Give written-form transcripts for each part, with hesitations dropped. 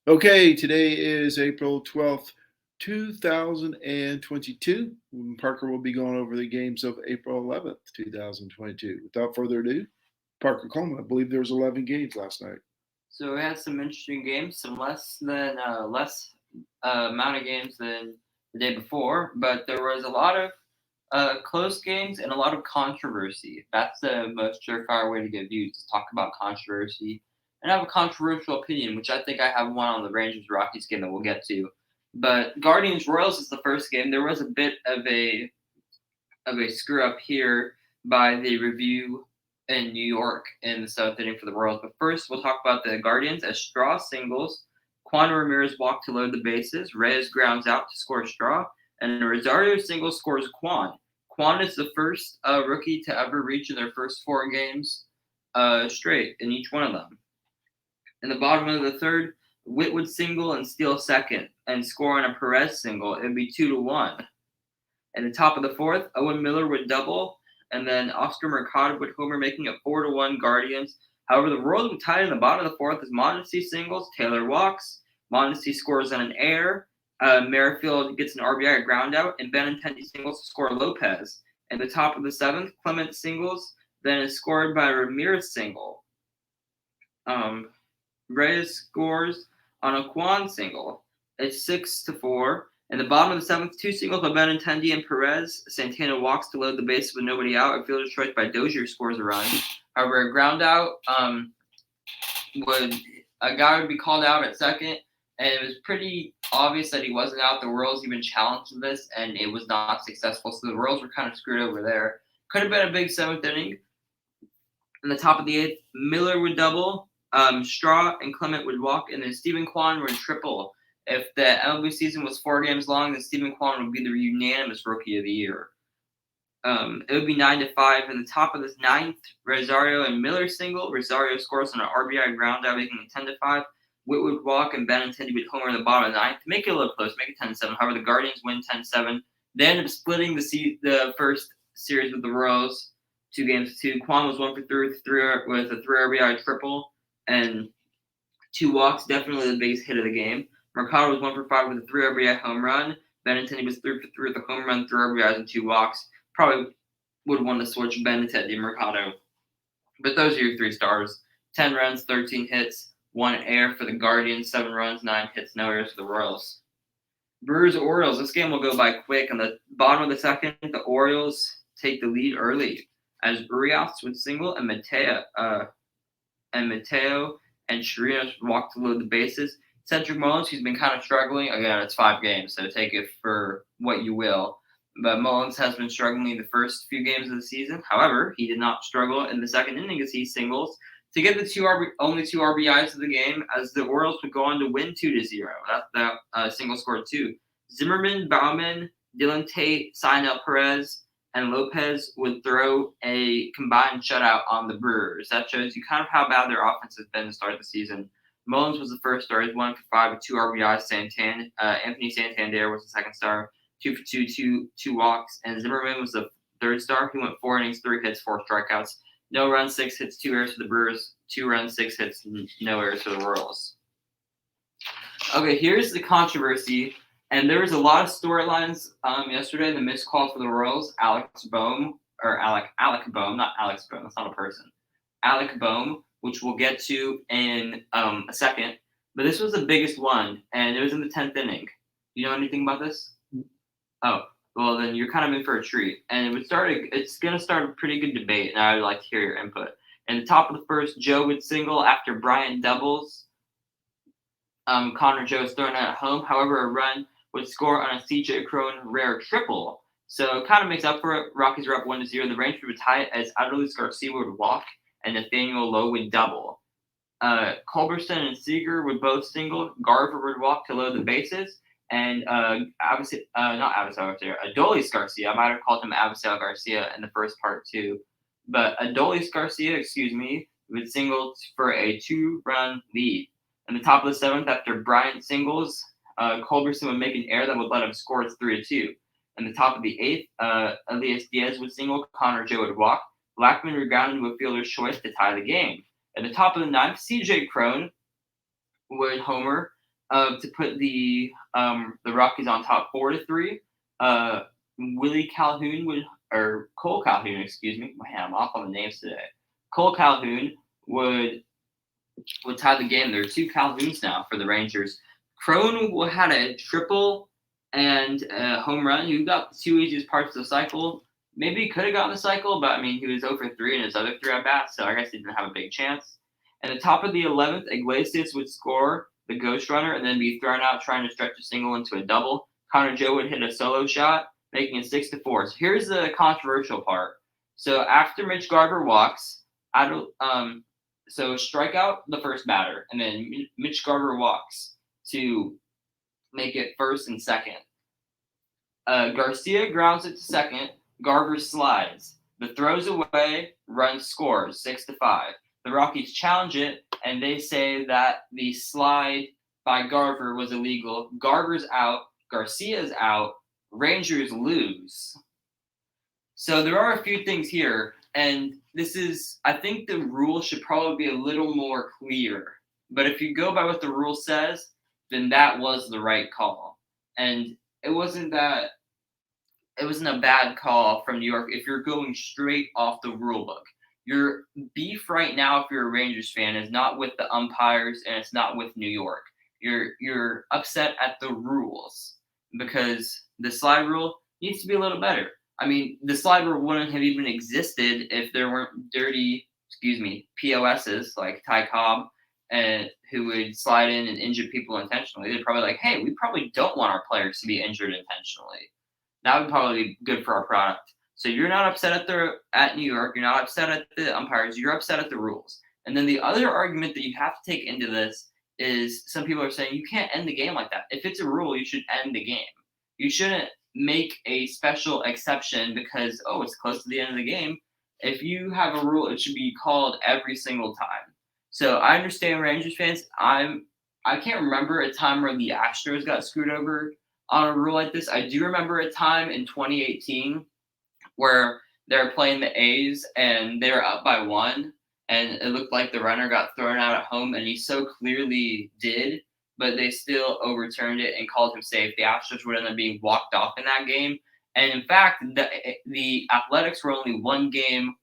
Okay, today is April 12th, 2022. Parker will be going over the games of April 11th, 2022. Without further ado, Parker Coleman. I believe there was 11 games last night. So we had some interesting games, some less amount of games than the day before, but there was a lot of close games and a lot of controversy. That's the most surefire way to get views, to talk about controversy and have a controversial opinion, which I think I have one on the Rangers Rockies game that we'll get to. But Guardians Royals is the first game. There was a bit of a screw up here by the review in New York in the seventh inning for the Royals. But first, we'll talk about the Guardians as Straw singles. Juan Ramirez walked to load the bases. Reyes grounds out to score Straw, and Rosario singles scores Juan. Juan is the first rookie to ever reach in their first four games straight in each one of them. In the bottom of the third, Whitwood single and steal second, and score on a Perez single. It would be 2-1. In the top of the fourth, Owen Miller would double, and then Oscar Mercado would homer, making it 4-1 Guardians. However, the Royals would tie in the bottom of the fourth as Mondesi singles, Taylor walks, Mondesi scores on an air, Merrifield gets an RBI, a ground out, and Benintendi singles to score Lopez. In the top of the seventh, Clement singles, then is scored by Ramirez single. Reyes scores on a Juan single. It's 6-4. In the bottom of the seventh, two singles by Benintendi and Perez. Santana walks to load the bases with nobody out. A fielder's choice by Dozier scores a run. However, a ground out a guy would be called out at second, and it was pretty obvious that he wasn't out. The Royals even challenged this, and it was not successful. So the Royals were kind of screwed over there. Could have been a big seventh inning. In the top of the eighth, Miller would double. Straw and Clement would walk, and then Stephen Kwan would triple. If the MLB season was 4 games long, then Stephen Kwan would be the unanimous Rookie of the Year. It would be 9-5. In the top of this ninth, Rosario and Miller single. Rosario scores on an RBI ground out, making it 10-5. Whitwood walk and Benintendi would homer in the bottom of the ninth to make it a little close, make it 10-7. However, the Guardians win 10-7. They end up splitting the first series with the Royals, 2-2. Kwan was 1-for-3 with a 3 RBI triple and 2 walks, definitely the biggest hit of the game. Mercado was 1-for-5 with a 3 RBI home run. Benintendi was 3-for-3 with a home run, 3 RBIs, and 2 walks. Probably would want to switch Benintendi and Mercado. But those are your 3 stars. 10 runs, 13 hits, 1 error for the Guardians, 7 runs, 9 hits, no errors for the Royals. Brewers-Orioles, this game will go by quick. On the bottom of the second, the Orioles take the lead early as Urias would single and Mateo and Chirinos walk to load the bases. Cedric Mullins, who's been kind of struggling. Again, it's 5 games, so take it for what you will. But Mullins has been struggling the first few games of the season. However, he did not struggle in the second inning as he singles to get the only 2 RBIs of the game, as the Orioles would go on to win 2-0. That single scored 2. Zimmerman, Bauman, Dylan Tate, Sinel Perez, and Lopez would throw a combined shutout on the Brewers. That shows you kind of how bad their offense has been to start the season. Mullins was the first star. He's 1-for-5 with 2 RBIs. Anthony Santander was the second star, 2-for-2, 2 walks. And Zimmerman was the third star. He went 4 innings, 3 hits, 4 strikeouts. No runs, 6 hits, 2 errors for the Brewers. 2 runs, 6 hits, no errors for the Royals. Okay, here's the controversy. And there was a lot of storylines yesterday. The missed call for the Royals, Alec Bohm, not Alex Bohm, that's not a person. Alec Bohm, which we'll get to in a second. But this was the biggest one, and it was in the 10th inning. You know anything about this? Oh, well, then you're kind of in for a treat. And it's going to start a pretty good debate, and I would like to hear your input. In the top of the first, Joe would single after Bryant doubles. Connor Joe is thrown out at home. However, a run would score on a CJ Cron rare triple. So it kind of makes up for it. Rockies were up 1-0. The Rangers would tie it as Adolis Garcia would walk and Nathaniel Lowe would double. Culberson and Seager would both single. Garver would walk to load the bases. And Adolis Garcia. I might have called him Avisel Garcia in the first part too. But Adolis Garcia, would single for a 2-run lead. In the top of the 7th, after Bryant singles, Culberson would make an error that would let him score. It's 3-2. In the top of the 8th, Elias Diaz would single. Connor Joe would walk. Blackman would ground into a fielder's choice to tie the game. At the top of the 9th, CJ Cron would homer. to put the Rockies on top 4-3. Willie Calhoun or Cole Calhoun, excuse me. Man, I'm off on the names today. Cole Calhoun would tie the game. There are two Calhouns now for the Rangers. Crone had a triple and a home run. He got the two easiest parts of the cycle. Maybe he could have gotten the cycle, but I mean, he was 0 for 3 in his other 3 at bats, so I guess he didn't have a big chance. At the top of the 11th, Iglesias would score the ghost runner and then be thrown out trying to stretch a single into a double. Connor Joe would hit a solo shot, making it 6-4. So here's the controversial part. So after Mitch Garver walks, so strike out the first batter, and then Mitch Garver walks to make it first and second. Garcia grounds it to second. Garver slides. The throws away, run scores 6-5. The Rockies challenge it, and they say that the slide by Garver was illegal. Garver's out. Garcia's out. Rangers lose. So there are a few things here, and I think the rule should probably be a little more clear. But if you go by what the rule says, then that was the right call. And it wasn't a bad call from New York if you're going straight off the rule book. Your beef right now, if you're a Rangers fan, is not with the umpires and it's not with New York. You're upset at the rules because the slide rule needs to be a little better. I mean, the slide rule wouldn't have even existed if there weren't dirty, POSs like Ty Cobb and who would slide in and injure people intentionally. They're probably like, hey, we probably don't want our players to be injured intentionally. That would probably be good for our product. So you're not upset at New York. You're not upset at the umpires. You're upset at the rules. And then the other argument that you have to take into this is some people are saying you can't end the game like that. If it's a rule, you should end the game. You shouldn't make a special exception because, it's close to the end of the game. If you have a rule, it should be called every single time. So I understand Rangers fans. I can't remember a time where the Astros got screwed over on a rule like this. I do remember a time in 2018 where they were playing the A's and they were up by 1, and it looked like the runner got thrown out at home, and he so clearly did, but they still overturned it and called him safe. The Astros would end up being walked off in that game. And in fact, the Athletics were only 1 game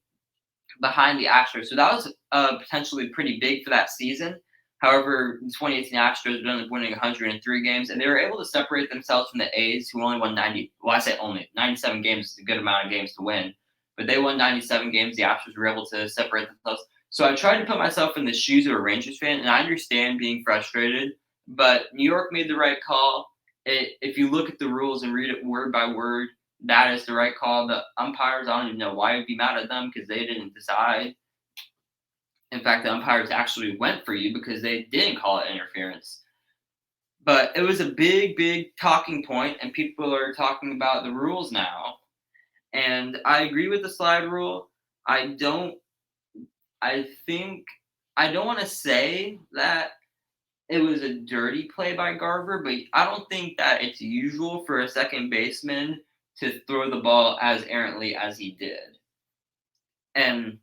behind the Astros. So that was potentially pretty big for that season. However, the 2018 Astros ended up winning 103 games, and they were able to separate themselves from the A's, who only won 90. Well, I say only 97 games is a good amount of games to win, but they won 97 games. The Astros were able to separate themselves. So I tried to put myself in the shoes of a Rangers fan, and I understand being frustrated, but New York made the right call. If you look at the rules and read it word by word, that is the right call. The umpires, I don't even know why you'd be mad at them because they didn't decide. In fact, the umpires actually went for you because they didn't call it interference. But it was a big, big talking point, and people are talking about the rules now. And I agree with the slide rule. I don't want to say that it was a dirty play by Garver, but I don't think that it's usual for a second baseman to throw the ball as errantly as he did. And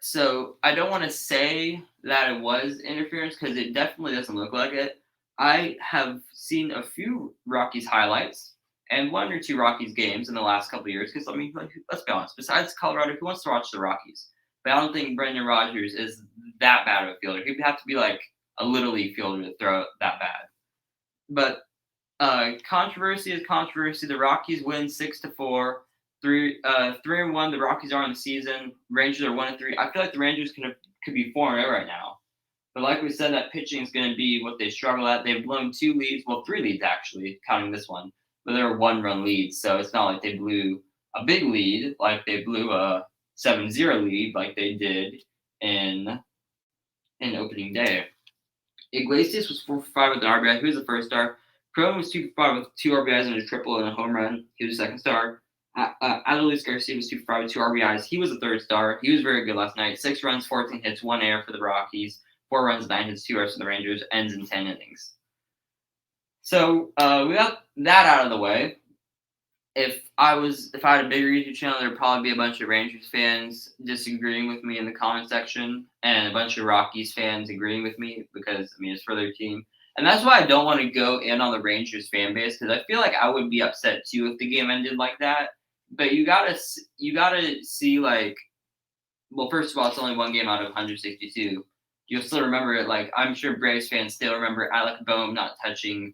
so I don't want to say that it was interference because it definitely doesn't look like it. I have seen a few Rockies highlights and 1 or 2 Rockies games in the last couple of years because, let's be honest, besides Colorado, who wants to watch the Rockies? But I don't think Brendan Rodgers is that bad of a fielder. He'd have to be like a Little League fielder to throw it that bad. But controversy is controversy. The Rockies win 6-4. 3-1. The Rockies are in the season. Rangers are 1-3. I feel like the Rangers could be 4-0 right now. But like we said, that pitching is going to be what they struggle at. They've blown 2 leads. Well, 3 leads actually, counting this one. But they're 1-run leads, so it's not like they blew a big lead, like they blew a 7-0 lead, like they did in opening day. Iglesias was 4 for 5 with an RBI. He was the first star. Crone was 2 for 5 with 2 RBIs and a triple and a home run. He was the second star. Adolis Garcia was 2 for 5 with 2 RBIs. He was the third star. He was very good last night. 6 runs, 14 hits, 1 error for the Rockies. 4 runs, 9 hits, 2 errors for the Rangers. Ends in 10 innings. So we got that out of the way. If I had a bigger YouTube channel, there'd probably be a bunch of Rangers fans disagreeing with me in the comment section, and a bunch of Rockies fans agreeing with me because it's for their team. And that's why I don't want to go in on the Rangers fan base because I feel like I would be upset too if the game ended like that. But you gotta see like, well, first of all, it's only one game out of 162. You'll still remember it. Like I'm sure Braves fans still remember Alec Boehm not touching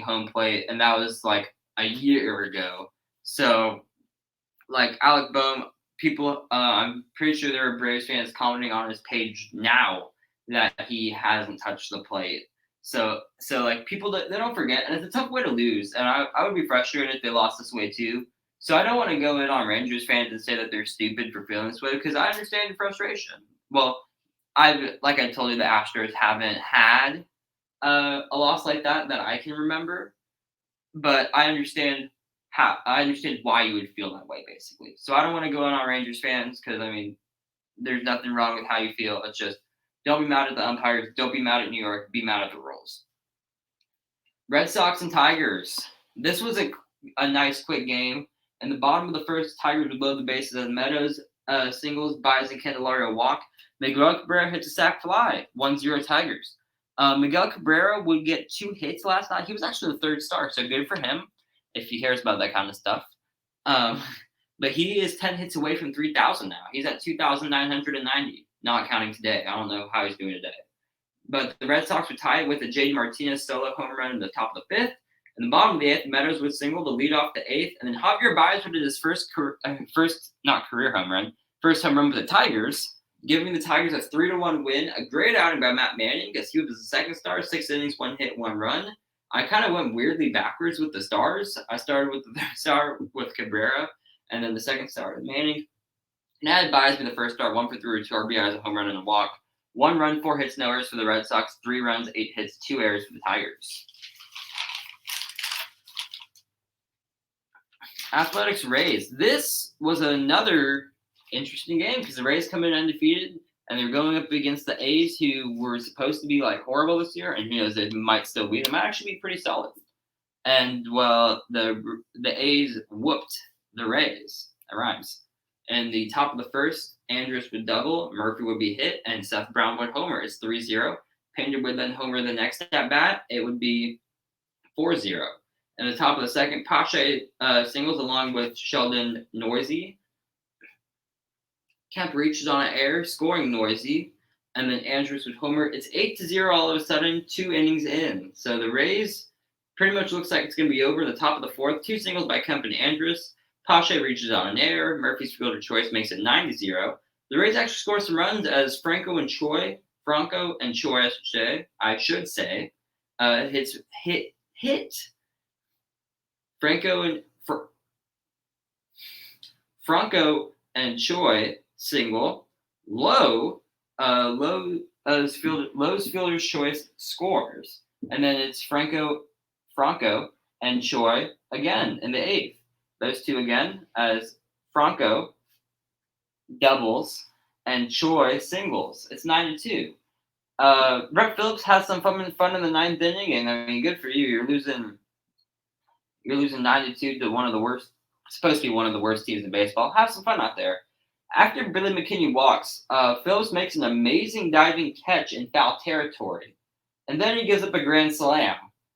home plate, and that was like a year ago. So like Alec Boehm, people, I'm pretty sure there are Braves fans commenting on his page now that he hasn't touched the plate. So like people they don't forget, and it's a tough way to lose. And I would be frustrated if they lost this way too. So I don't want to go in on Rangers fans and say that they're stupid for feeling this way because I understand the frustration. Well, like I told you, the Astros haven't had a loss like that I can remember, but I understand why you would feel that way basically. So I don't want to go in on Rangers fans because I mean, there's nothing wrong with how you feel. It's just don't be mad at the umpires. Don't be mad at New York. Be mad at the rules. Red Sox and Tigers. This was a nice quick game. In the bottom of the first, Tigers would load the bases as Meadows singles, Baez and Candelario walk. Miguel Cabrera hits a sac fly. 1-0 Tigers. Miguel Cabrera would get 2 hits last night. He was actually the third star, so good for him if he cares about that kind of stuff. But he is 10 hits away from 3,000 now. He's at 2,990, not counting today. I don't know how he's doing today. But the Red Sox would tie it with a J.D. Martinez solo home run in the top of the 5th. In the bottom of the 8th, Meadows would single to lead off the 8th. And then Javier Baez would hit his first home run with the Tigers, giving the Tigers a 3-1 win. A great outing by Matt Manning because he was the second star, 6 innings, 1 hit, 1 run. I kind of went weirdly backwards with the stars. I started with the third star with Cabrera, and then the second star with Manning. And I had Baez be the first star, 1 for 3 with 2 RBIs, a home run, and a walk. 1 run, 4 hits, no errors for the Red Sox. 3 runs, 8 hits, 2 errors for the Tigers. Athletics Rays. This was another interesting game because the Rays come in undefeated and they're going up against the A's, who were supposed to be like horrible this year, and who knows, they might still beat them. Might actually be pretty solid. And well, the A's whooped the Rays. That rhymes. In the top of the first, Andrus would double, Murphy would be hit, and Seth Brown would homer. It's 3-0. Pinder would then homer the next at bat. It would be 4-0. In the top of the second, Pache singles along with Sheldon Noisy. Kemp reaches on an error, scoring Noisy, and then Andrus would homer. It's 8-0 all of a sudden, 2 innings in. So the Rays pretty much looks like it's going to be over. In the top of the 4th, 2 singles by Kemp and Andrus. Pache reaches on an error. Murphy's fielder choice makes it 9-0. The Rays actually score some runs as Franco and Choi, I should say, hit Franco and Choi single. Lowe's fielder's choice scores, and then it's Franco and Choi again in the 8th. Those two again as Franco doubles and Choi singles. It's 9-2. Brett Phillips has some fun in the 9th inning, and I mean, good for you. You're losing 9-2 to one of the worst, supposed to be one of the worst teams in baseball. Have some fun out there. After Billy McKinney walks, Phillips makes an amazing diving catch in foul territory, and then he gives up a grand slam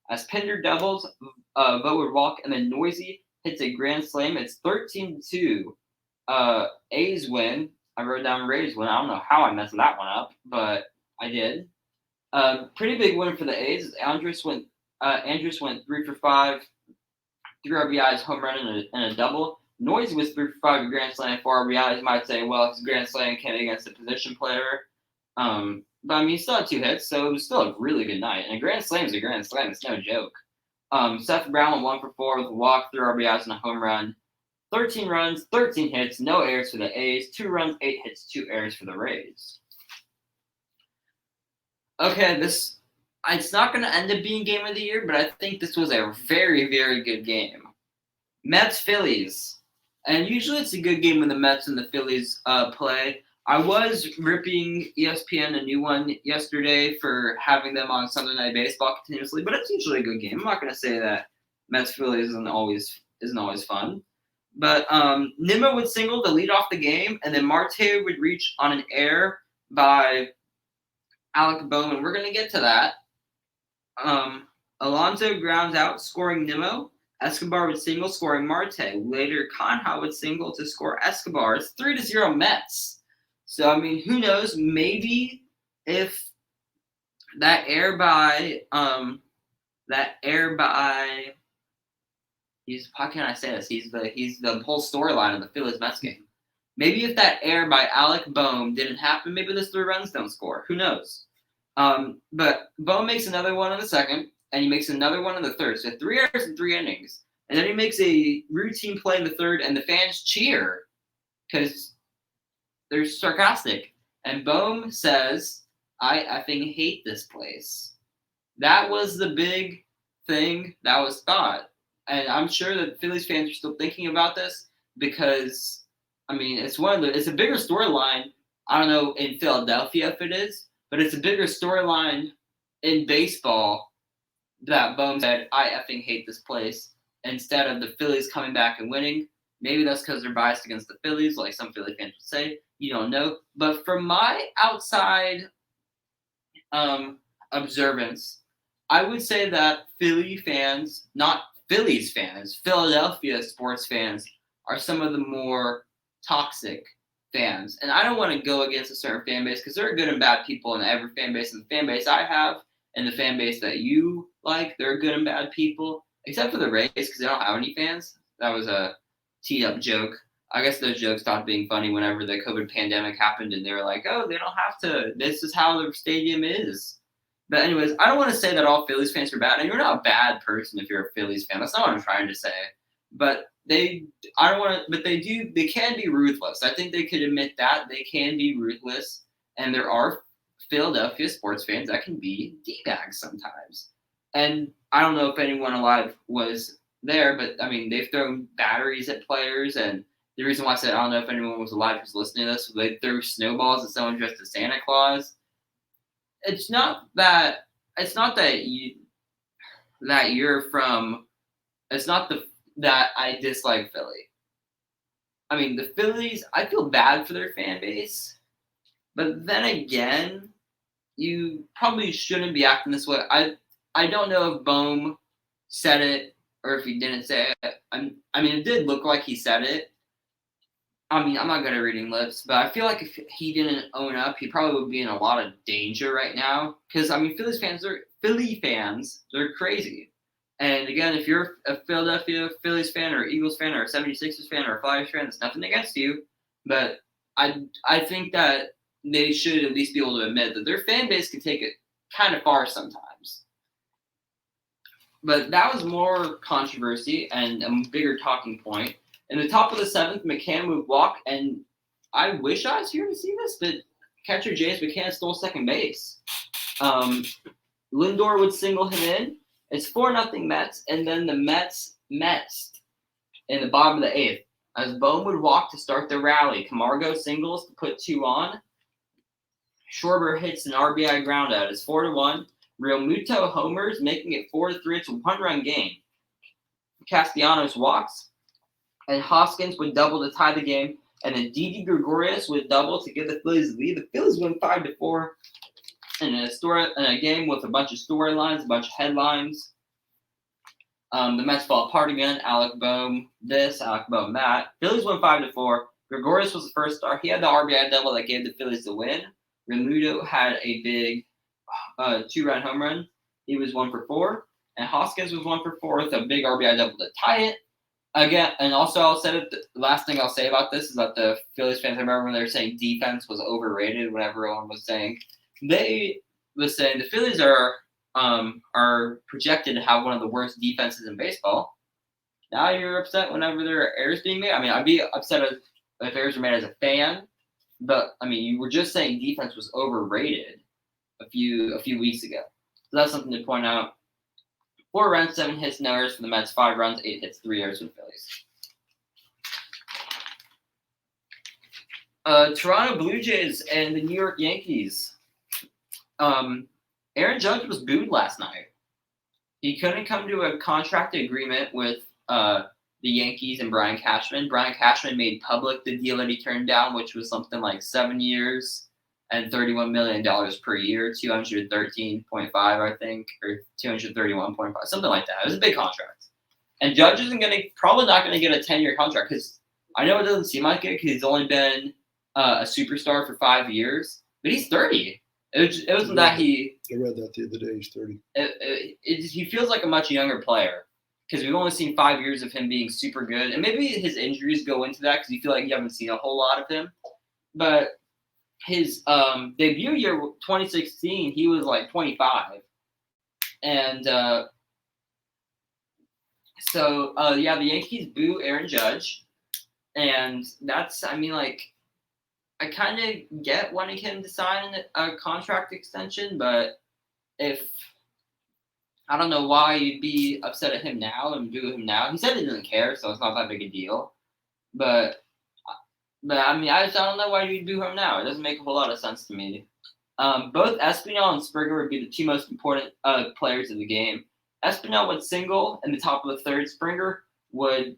as Pinder doubles, Vogt would walk, and then Noisy hits a grand slam. It's 13-2. A's win. I wrote down Rays win. I don't know how I messed that one up, but I did. Pretty big win for the A's. Andrus went 3 for 5, 3 RBIs, home run, and a double. Noisy was 3 for 5, a grand slam, 4 RBIs. You might say, well, it's a grand slam came against a position player. But I mean, he still had 2 hits, so it was still a really good night. And a grand slam is a grand slam. It's no joke. Seth Brown went 1 for 4 with a walk, 3 RBIs, and a home run. 13 runs, 13 hits, no errors for the A's. 2 runs, 8 hits, 2 errors for the Rays. Okay, it's not going to end up being game of the year, but I think this was a very, very good game. Mets-Phillies. And usually it's a good game when the Mets and the Phillies play. I was ripping ESPN a new one yesterday for having them on Sunday Night Baseball continuously, but it's usually a good game. I'm not going to say that Mets-Phillies isn't always fun. But Nimmo would single to lead off the game, and then Marte would reach on an error by Alec Boehm. We're going to get to that. Alonso grounds out, scoring Nimmo. Escobar would single, scoring Marte. Later, Conha would single to score Escobar. It's 3-0 Mets. So, I mean, who knows? Maybe if that error by how can I say this? He's the whole storyline of the Phillies Mets game. Maybe if that error by Alec Boehm didn't happen, maybe those 3 runs don't score. Who knows? But Boehm makes another one in the second, and he makes another one in the third. So 3 errors in 3 innings. And then he makes a routine play in the third, and the fans cheer because they're sarcastic. And Boehm says, I effing hate this place. That was the big thing that was thought. And I'm sure that Phillies fans are still thinking about this because, I mean, it's a bigger storyline. I don't know in Philadelphia if it is, but it's a bigger storyline in baseball that Boehm said, I effing hate this place, instead of the Phillies coming back and winning. Maybe that's because they're biased against the Phillies, like some Philly fans would say. You don't know. But from my outside observance, I would say that Philly fans, not Phillies fans, Philadelphia sports fans, are some of the more toxic fans. And I don't want to go against a certain fan base because there are good and bad people in every fan base. And the fan base I have and the fan base that you like, there are good and bad people, except for the Rays because they don't have any fans. That was a teed-up joke. I guess those jokes stopped being funny whenever the COVID pandemic happened and they were like, oh, they don't have to. This is how the stadium is. But anyways, I don't want to say that all Phillies fans are bad. And you're not a bad person if you're a Phillies fan. That's not what I'm trying to say. But they can be ruthless. I think they could admit that. They can be ruthless. And there are Philadelphia sports fans that can be D-bags sometimes. And I don't know if anyone alive was there, but I mean, they've thrown batteries at players. And the reason why I said I don't know if anyone was alive who's listening to this, they threw snowballs at someone dressed as Santa Claus. It's not that I dislike Philly. I mean, the Phillies, I feel bad for their fan base, but then again, you probably shouldn't be acting this way. I don't know if Boehm said it or if he didn't say it. I mean, it did look like he said it. I mean, I'm not good at reading lips, but I feel like if he didn't own up, he probably would be in a lot of danger right now. Because, I mean, Philly fans, they're crazy. And again, if you're a Philadelphia Phillies fan or Eagles fan or a 76ers fan or a Flyers fan, it's nothing against you. But I think that they should at least be able to admit that their fan base can take it kind of far sometimes. But that was more controversy and a bigger talking point. In the top of the 7th, McCann would walk, and I wish I was here to see this, but catcher James McCann stole second base. Lindor would single him in. It's 4-0 Mets, and then the Mets in the bottom of the 8th. As Boehm would walk to start the rally, Camargo singles to put 2 on. Schwarber hits an RBI groundout. It's 4-1. Real Muto homers, making it 4-3. It's a 1-run game. Castellanos walks. And Hoskins would double to tie the game, and then Didi Gregorius would double to give the Phillies the lead. The Phillies win 5-4 in a game with a bunch of storylines, a bunch of headlines. The Mets fall apart again. Alec Boehm this, Alec Boehm that. Phillies win 5-4. Gregorius was the first star. He had the RBI double that gave the Phillies the win. Remuto had a big 2-run home run. He was 1 for 4, and Hoskins was 1 for 4 with a big RBI double to tie it. Again, and also I'll say that the last thing I'll say about this is that the Phillies fans, I remember when they were saying defense was overrated, when everyone was saying, the Phillies are projected to have one of the worst defenses in baseball. Now you're upset whenever there are errors being made. I mean, I'd be upset if errors were made as a fan, but I mean, you were just saying defense was overrated a few weeks ago. So that's something to point out. 4 runs, 7 hits, no errors for the Mets. 5 runs, 8 hits, 3 errors for the Phillies. Toronto Blue Jays and the New York Yankees. Aaron Judge was booed last night. He couldn't come to a contract agreement with the Yankees and Brian Cashman. Brian Cashman made public the deal that he turned down, which was something like 7 years and $31 million per year, 213.5, I think, or 231.5, something like that. It was a big contract. And Judge isn't probably not going to get a 10-year contract because I know it doesn't seem like it because he's only been a superstar for 5 years, but he's 30. It wasn't that he. I read that the other day. He's 30. He feels like a much younger player because we've only seen 5 years of him being super good, and maybe his injuries go into that because you feel like you haven't seen a whole lot of him. But his debut year, 2016, he was like 25, and the Yankees boo Aaron Judge, and that's I kind of get wanting him to sign a contract extension, but I don't know why you'd be upset at him now and boo him now. He said he doesn't care, so it's not that big a deal. But I don't know why you'd boo him now. It doesn't make a whole lot of sense to me. Both Espinal and Springer would be the two most important players of the game. Espinal would single in the top of the third. Springer would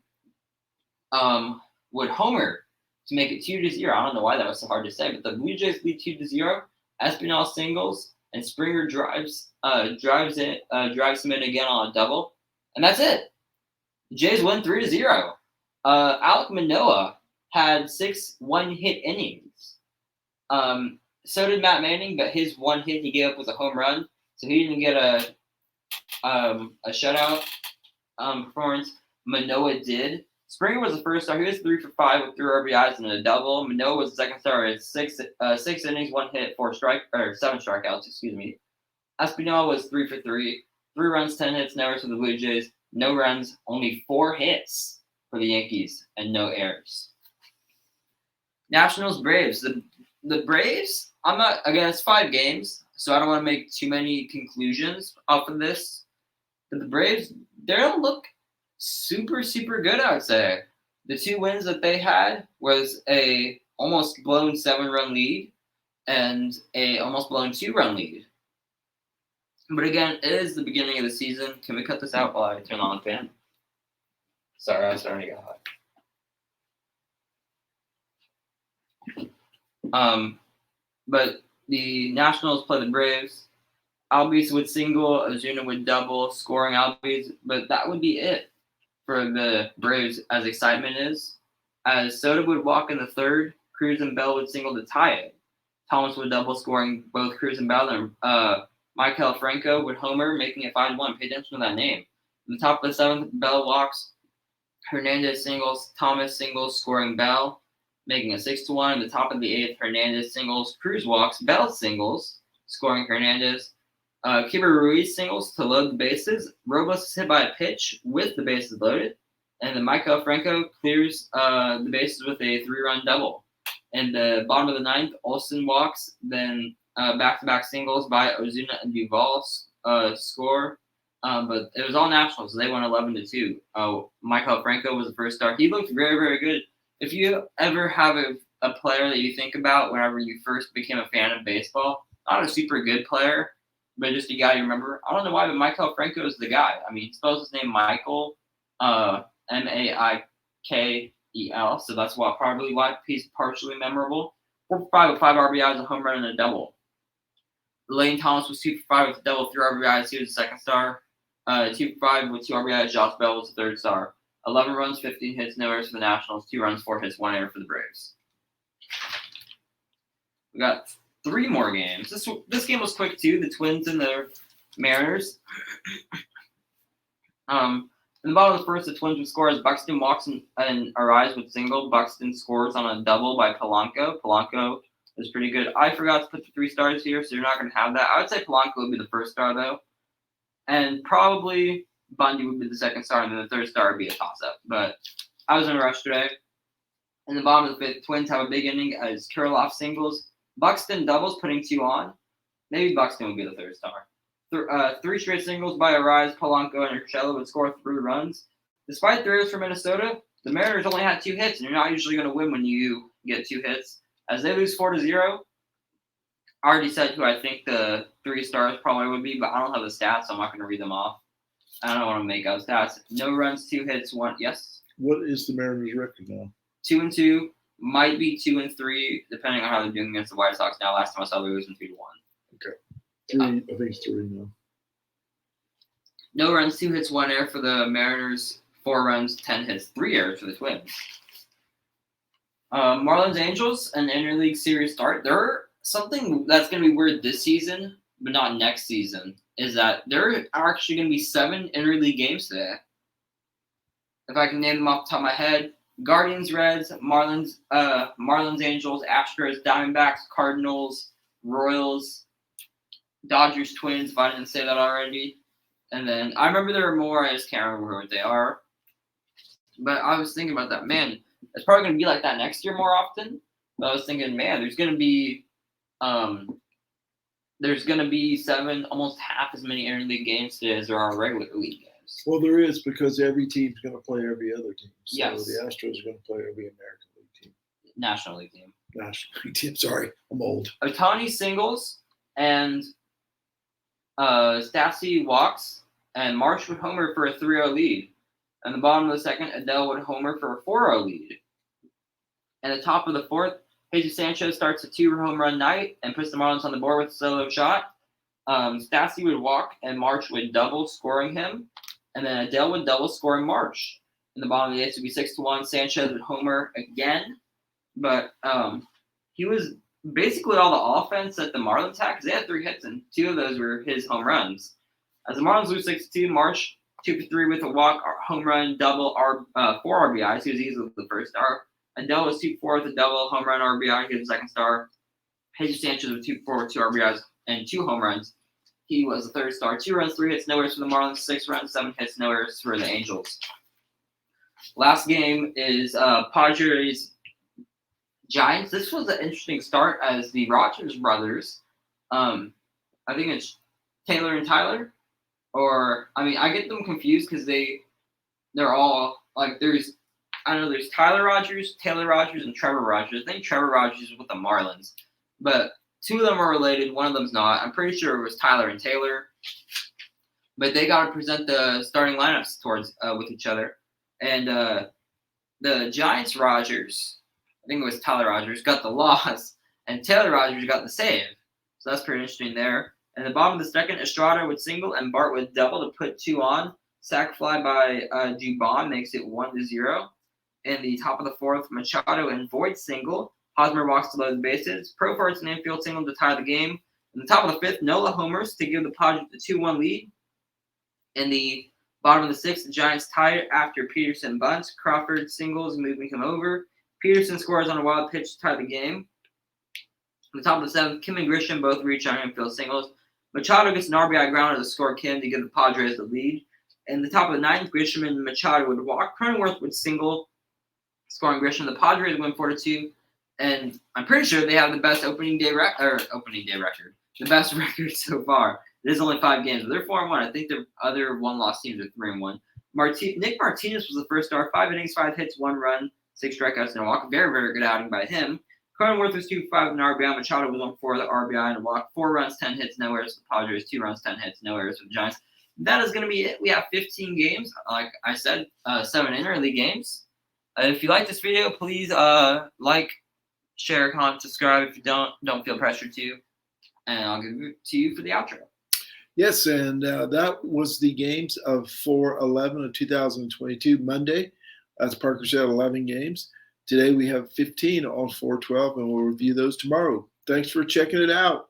homer to make it 2-0. I don't know why that was so hard to say, but the Blue Jays lead 2-0. Espinal singles and Springer drives him in again on a double, and that's it. The Jays win 3-0. Alek Manoah had 6 one-hit innings. So did Matt Manning, but his one hit he gave up was a home run, so he didn't get a shutout performance. Manoah did. Springer was the first star. He was 3 for 5 with 3 RBIs and a double. Manoah was the second star at 6 innings, 1 hit, 7 strikeouts. Excuse me. Espinal was 3 for 3, 3 runs, 10 hits, no errors for the Blue Jays. No runs, only 4 hits for the Yankees, and no errors. Nationals Braves. The Braves. It's 5 games, so I don't want to make too many conclusions off of this. But the Braves, they don't look super, super good, I would say. The 2 wins that they had was a almost blown 7-run lead and a almost blown 2-run lead. But again, it is the beginning of the season. Can we cut this out while I turn on the fan? Sorry, I was starting to get hot. But the Nationals play the Braves. Albies would single, Ozuna would double, scoring Albies, but that would be it for the Braves as excitement is. As Soto would walk in the third, Cruz and Bell would single to tie it. Thomas would double, scoring both Cruz and Bell, and Michael Franco would homer, making it 5-1. Pay attention to that name. In the top of the 7th, Bell walks, Hernandez singles, Thomas singles, scoring Bell, making it 6-1. In the top of the 8th, Hernandez singles, Cruz walks, Bell singles, scoring Hernandez. Keibert Ruiz singles to load the bases. Robles is hit by a pitch with the bases loaded. And then Michael Franco clears the bases with a 3-run double. In the bottom of the 9th, Olsen walks. Then back-to-back singles by Ozuna and Duvall score. But it was all Nationals, so they won 11-2. Michael Franco was the first star. He looked very, very good. If you ever have a player that you think about whenever you first became a fan of baseball, not a super good player, but just a guy you remember. I don't know why, but Michael Franco is the guy. I mean, he spells his name Michael, Maikel, so that's probably why he's partially memorable. 4 for 5 with 5 RBIs, a home run, and a double. Lane Thomas was 2 for 5 with a double, 3 RBIs. He was the second star. 2 for 5 with 2 RBIs. Josh Bell was the third star. 11 runs, 15 hits, no errors for the Nationals. 2 runs, 4 hits, 1 error for the Braves. We got 3 more games. This game was quick too. The Twins and the Mariners. In the bottom of the first, the Twins would score as Buxton walks and Arise would single. Buxton scores on a double by Polanco. Polanco is pretty good. I forgot to put the 3 stars here, so you're not going to have that. I would say Polanco would be the first star, though. And probably Bundy would be the second star, and then the third star would be a toss-up. But I was in a rush today. In the bottom of the 5th, Twins have a big inning as Kirilloff singles. Buxton doubles, putting 2 on. Maybe Buxton would be the third star. 3 straight singles by Arise, Polanco, and Urshela would score 3 runs. Despite 3 errors for Minnesota, the Mariners only had 2 hits, and you're not usually going to win when you get 2 hits. As they lose 4-0, I already said who I think the 3 stars probably would be, but I don't have the stats, so I'm not going to read them off. I don't want to make out stats. No runs, 2 hits, 1. Yes? What is the Mariners' record now? 2-2. might be 2-3, depending on how they're doing against the White Sox now. Last time I saw, they were losing 2-1. Okay. 3, I think it's 3 now. No runs, 2 hits, 1 error for the Mariners. 4 runs, 10 hits, 3 errors for the Twins. Marlins Angels, an interleague series start. They're something that's going to be weird this season, but not next season, is that there are actually going to be 7 interleague games today. If I can name them off the top of my head: Guardians, Reds, Marlins, Angels, Astros, Diamondbacks, Cardinals, Royals, Dodgers, Twins, if I didn't say that already. And then I remember there were more, I just can't remember what they are. But I was thinking about that, man, it's probably going to be like that next year more often. But I was thinking, man, there's going to be 7, almost half as many interleague games today as there are regular league games. Well, there is, because every team's going to play every other team. So Yes. the Astros are going to play every American League team. National League team. National League team. Sorry, I'm old. Ohtani singles and Stassi walks, and Marsh would homer for a 3-0 lead. And the bottom of the second, Adele would homer for a 4-0 lead. And the top of the fourth, Jesus Sanchez starts a 2-home run night and puts the Marlins on the board with a solo shot. Stassi would walk, and Marsh would double, scoring him. And then Adele would double, scoring Marsh. In the bottom of the eighth would be 6-1. Sanchez would homer again. But he was basically all the offense that the Marlins had, because they had 3 hits, and 2 of those were his home runs. As the Marlins lose 6-2, Marsh 2 for 3 with a walk, home run, double, 4 RBIs. He was easily the first star. Adele was 2 for 4 with a double, home run, RBI. He was the second star. Jesus Sanchez was 2 for 4 with 2 RBIs and 2 home runs. He was the third star. 2 runs, 3 hits, no errors for the Marlins. 6 runs, 7 hits, no errors for the Angels. Last game is Padres Giants. This was an interesting start, as the Rogers brothers, I think it's Taylor and Tyler, I get them confused because they're all like, there's Tyler Rogers, Taylor Rogers, and Trevor Rogers. I think Trevor Rogers is with the Marlins, but 2 of them are related. One of them's not. I'm pretty sure it was Tyler and Taylor, but they got to present the starting lineups with each other. And the Giants Rogers, I think it was Tyler Rogers, got the loss, and Taylor Rogers got the save. So that's pretty interesting there. And the bottom of the second, Estrada would single and Bart would double to put 2 on. Sac fly by Dubon makes it 1-0. In the top of the fourth, Machado and Voigt single. Hosmer walks to load the bases. Profart's an infield single to tie the game. In the top of the fifth, Nola homers to give the Padres the 2-1 lead. In the bottom of the sixth, the Giants tie it after Peterson bunts. Crawford singles, moving him over. Peterson scores on a wild pitch to tie the game. In the top of the seventh, Kim and Grisham both reach on infield singles. Machado gets an RBI grounder to score Kim to give the Padres the lead. In the top of the ninth, Grisham and Machado would walk. Cronenworth would single, scoring Grisham. The Padres win 4-2, and I'm pretty sure they have the best opening day record. The best record so far. It is only 5 games, but they're 4-1. I think the other one-loss teams are 3-1. Nick Martinez was the first star. 5 innings, 5 hits, 1 run, 6 strikeouts, and a walk. Very, very good outing by him. Cronenworth was 2 for 5 with an RBI. Machado was 1 for the RBI and a walk. 4 runs, 10 hits, no errors for the Padres. 2 runs, 10 hits, no errors for the Giants. That is going to be it. We have 15 games. Like I said, 7 interleague games. If you like this video, please like, share, comment, subscribe. If you don't feel pressured to. And I'll give it to you for the outro. Yes, and that was the games of 4/11 of 2022, Monday. As Parker said, 11 games. Today we have 15 on 4/12, and we'll review those tomorrow. Thanks for checking it out.